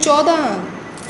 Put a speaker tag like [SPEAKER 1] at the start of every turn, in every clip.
[SPEAKER 1] 14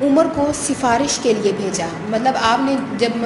[SPEAKER 1] عمر کو سفارش کے لیے بھیجا۔ مطلب آپ نے جب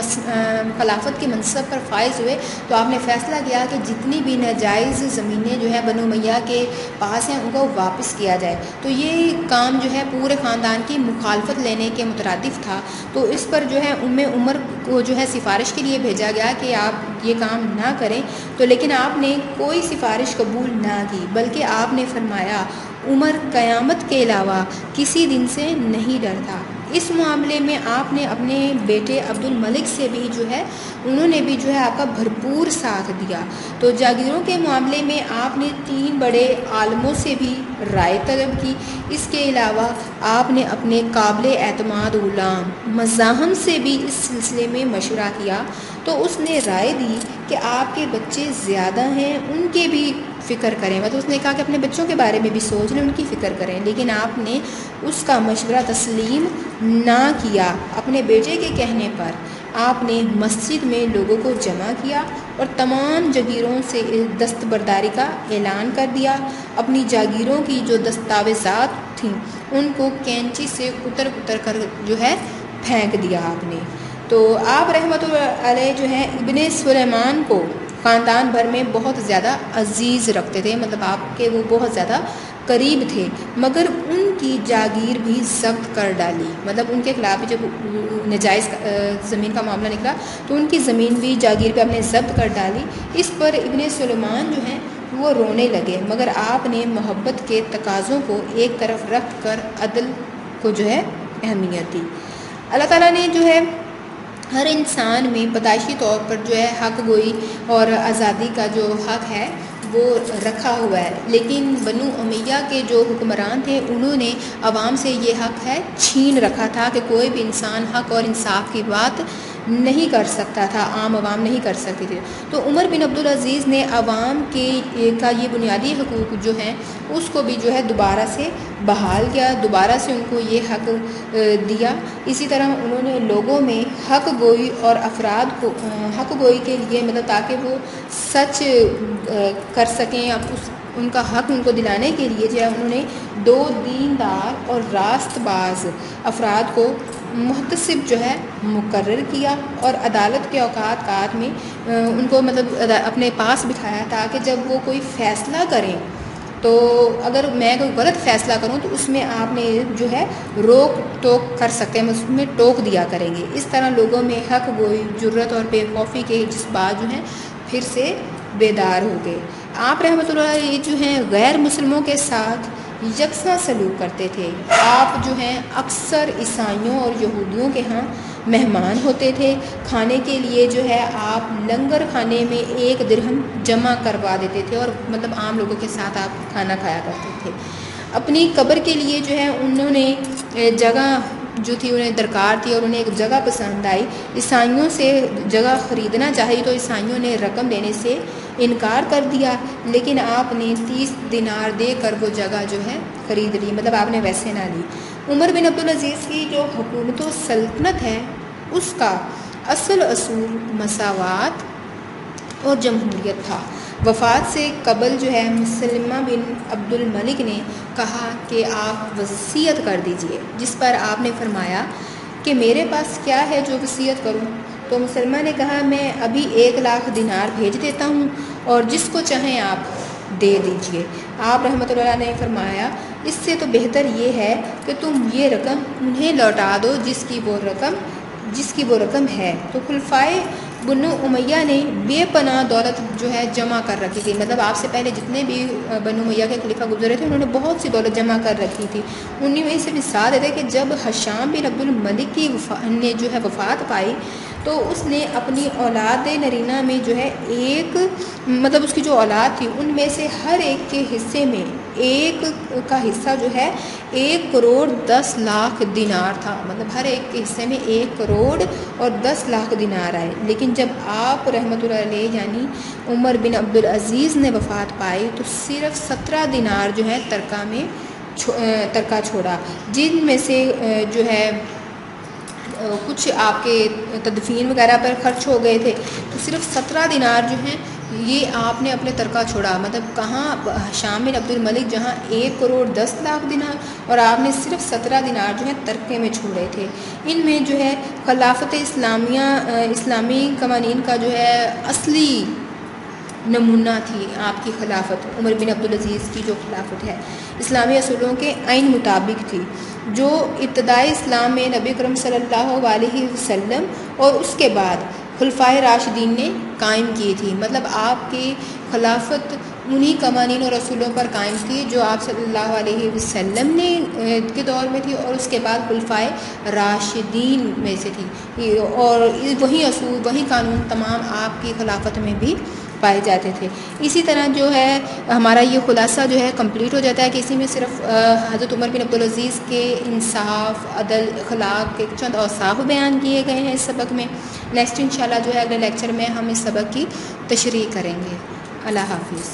[SPEAKER 1] خلافت کے منصب پر فائز ہوئے تو آپ نے فیصلہ کیا کہ جتنی بھی ناجائز زمینیں جو ہے بنو امیہ کے پاس ہیں ان کو واپس کیا جائے۔ تو یہ کام جو ہے پورے خاندان کی مخالفت لینے کے مترادف تھا، تو اس پر جو ہے عمر کو جو ہے سفارش کے لیے بھیجا گیا کہ آپ یہ کام نہ کریں۔ تو لیکن آپ نے کوئی سفارش قبول نہ کی، بلکہ آپ نے فرمایا عمر قیامت کے علاوہ کسی دن سے نہیں ڈرتا۔ اس معاملے میں آپ نے اپنے بیٹے عبد الملک سے بھی جو ہے انہوں نے بھی جو ہے آپ کا بھرپور ساتھ دیا۔ تو جاگیروں کے معاملے میں آپ نے 3 بڑے عالموں سے بھی رائے طلب کی۔ اس کے علاوہ آپ نے اپنے قابل اعتماد غلام مزاحم سے بھی اس سلسلے میں مشورہ کیا، تو اس نے رائے دی کہ آپ کے بچے زیادہ ہیں، ان کے بھی فکر کریں۔ مطلب اس نے کہا کہ اپنے بچوں کے بارے میں بھی سوچ لیں، ان کی فکر کریں، لیکن آپ نے اس کا مشورہ تسلیم نہ کیا۔ اپنے بیٹے کے کہنے پر آپ نے مسجد میں لوگوں کو جمع کیا اور تمام جاگیروں سے دستبرداری کا اعلان کر دیا۔ اپنی جاگیروں کی جو دستاویزات تھیں ان کو کینچی سے اتر کر جو ہے پھینک دیا آپ نے۔ تو آپ رحمۃ اللہ علیہ جو ہے ابن سلیمان کو خاندان بھر میں بہت زیادہ عزیز رکھتے تھے، مطلب آپ کے وہ بہت زیادہ قریب تھے، مگر ان کی جاگیر بھی ضبط کر ڈالی۔ مطلب ان کے خلاف جب ناجائز زمین کا معاملہ نکلا تو ان کی زمین بھی جاگیر پہ ہم نے ضبط کر ڈالی۔ اس پر ابن سلیمان جو ہیں وہ رونے لگے، مگر آپ نے محبت کے تقاضوں کو ایک طرف رکھ کر عدل کو جو ہے اہمیت دی۔ اللہ تعالیٰ نے جو ہے ہر انسان میں پیدائشی طور پر جو ہے حق گوئی اور آزادی کا جو حق ہے وہ رکھا ہوا ہے، لیکن بنو امیہ کے جو حکمران تھے انہوں نے عوام سے یہ حق ہے چھین رکھا تھا کہ کوئی بھی انسان حق اور انصاف کی بات نہیں کر سکتا تھا، عام عوام نہیں کر سکتے تھے۔ تو عمر بن عبدالعزیز نے عوام کا یہ بنیادی حقوق جو ہیں اس کو بھی جو ہے دوبارہ سے بحال کیا، دوبارہ سے ان کو یہ حق دیا۔ اسی طرح انہوں نے لوگوں میں حق گوئی اور افراد کو حق گوئی کے لیے مطلب تاکہ وہ سچ کر سکیں، ان کا حق ان کو دلانے کے لیے جو ہے انہوں نے 2 دیندار اور راست باز افراد کو محتسب جو ہے مقرر کیا اور عدالت کے اوقات میں ان کو مطلب اپنے پاس بٹھایا تاکہ جب وہ کوئی فیصلہ کریں تو اگر میں کوئی غلط فیصلہ کروں تو اس میں آپ نے جو ہے روک ٹوک کر سکتے ہیں، اس میں ٹوک دیا کریں گے۔ اس طرح لوگوں میں حق گوئی، جرت اور بے خوفی کے جذبات جو ہیں پھر سے بیدار ہو گئے۔ آپ رحمۃ اللہ علیہ جو ہیں غیر مسلموں کے ساتھ یکساں سلوک کرتے تھے۔ آپ جو ہیں اکثر عیسائیوں اور یہودیوں کے ہاں مہمان ہوتے تھے۔ کھانے کے لیے جو ہے آپ لنگر کھانے میں 1 درہم جمع کروا دیتے تھے اور مطلب عام لوگوں کے ساتھ آپ کھانا کھایا کرتے تھے۔ اپنی قبر کے لیے جو ہے انہوں نے جگہ جو تھی انہیں درکار تھی اور انہیں ایک جگہ پسند آئی، عیسائیوں سے جگہ خریدنا چاہی تو عیسائیوں نے رقم دینے سے انکار کر دیا، لیکن آپ نے 30 دینار دے کر وہ جگہ جو ہے خرید لی، مطلب آپ نے ویسے نہ لی۔ عمر بن عبدالعزیز کی جو حکومت و سلطنت ہے اس کا اصل اصول مساوات اور جمہوریت تھا۔ وفات سے قبل جو ہے مسلمہ بن عبد الملک نے کہا کہ آپ وصیت کر دیجئے، جس پر آپ نے فرمایا کہ میرے پاس کیا ہے جو وصیت کروں؟ تو مسلمہ نے کہا میں ابھی 1 لاکھ دینار بھیج دیتا ہوں اور جس کو چاہیں آپ دے دیجئے۔ آپ رحمۃ اللہ نے فرمایا اس سے تو بہتر یہ ہے کہ تم یہ رقم انہیں لوٹا دو جس کی وہ رقم ہے۔ تو خلفائے بنو امیہ نے بے پناہ دولت جو ہے جمع کر رکھی تھی، مطلب آپ سے پہلے جتنے بھی بنو امیہ کے خلیفہ گزرے تھے انہوں نے بہت سی دولت جمع کر رکھی تھی۔ انہیں میں سے مثال دیتے کہ جب ہشام بن عبد الملک کی نے جو ہے وفات پائی تو اس نے اپنی اولاد نرینہ میں جو ہے مطلب اس کی جو اولاد تھی ان میں سے ہر ایک کے حصے میں ایک کا حصہ جو ہے 1 کروڑ 10 لاکھ دینار تھا، مطلب ہر ایک کے حصے میں 1 کروڑ اور 10 لاکھ دینار آئے۔ لیکن جب آپ رحمۃ اللہ علیہ یعنی عمر بن عبدالعزیز نے وفات پائی تو صرف 17 دینار جو ہے ترکہ چھوڑا، جن میں سے جو ہے کچھ آپ کے تدفین وغیرہ پر خرچ ہو گئے تھے، تو صرف 17 دینار جو ہیں یہ آپ نے اپنے ترکہ چھوڑا، مطلب کہاں ہشام بن عبد الملک جہاں 1 کروڑ 10 لاکھ دینار اور آپ نے صرف 17 دینار جو ہے ترکے میں چھوڑے تھے۔ ان میں جو ہے خلافت اسلامیہ اسلامی قوانین کا جو ہے اصلی نمونہ تھی آپ کی خلافت، عمر بن عبدالعزیز کی جو خلافت ہے اسلامی اصولوں کے عین مطابق تھی، جو ابتدائی اسلام میں نبی کرم صلی اللہ علیہ وسلم اور اس کے بعد خلفائے راشدین نے قائم کی تھی۔ مطلب آپ کی خلافت انہی قوانین اور اصولوں پر قائم تھی جو آپ صلی اللہ علیہ وسلم نے کے دور میں تھی اور اس کے بعد خلفائے راشدین میں سے تھی، اور وہی اصول وہی قانون تمام آپ کی خلافت میں بھی پائے جاتے تھے۔ اسی طرح جو ہے ہمارا یہ خلاصہ جو ہے کمپلیٹ ہو جاتا ہے کہ اسی میں صرف حضرت عمر بن عبدالعزیز کے انصاف، عدل، اخلاق کے چند اوصاف بیان کیے گئے ہیں اس سبق میں۔ نیکسٹ انشاءاللہ جو ہے اگلے لیکچر میں ہم اس سبق کی تشریح کریں گے۔ اللہ حافظ۔